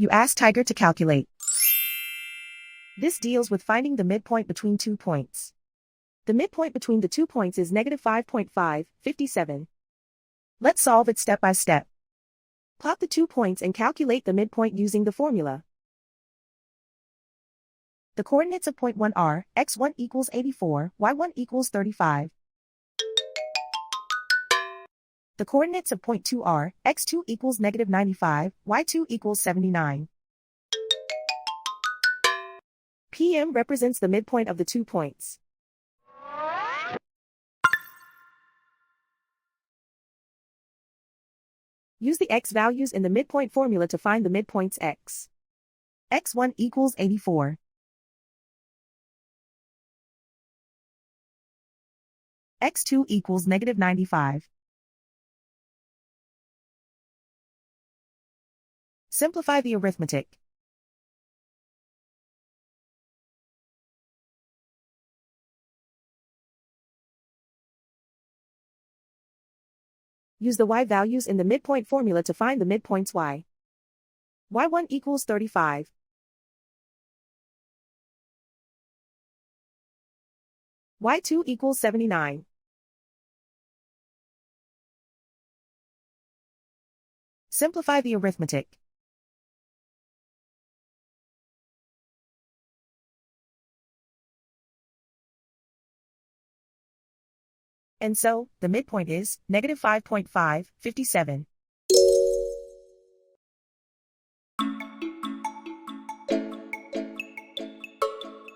You ask Tiger to calculate. This deals with finding the midpoint between 2 points. The midpoint between the 2 points is -5.557. Let's solve it step by step. Plot the 2 points and calculate the midpoint using the formula. The coordinates of point 1 are x1 equals 84, y1 equals 35. The coordinates of point 2 are x2 equals -95, y2 equals 79. PM represents the midpoint of the 2 points. Use the x values in the midpoint formula to find the midpoints x. x1 equals 84. x2 equals -95. Simplify the arithmetic. Use the y values in the midpoint formula to find the midpoints y. y1 equals 35. y2 equals 79. Simplify the arithmetic. And so, the midpoint is -5.557.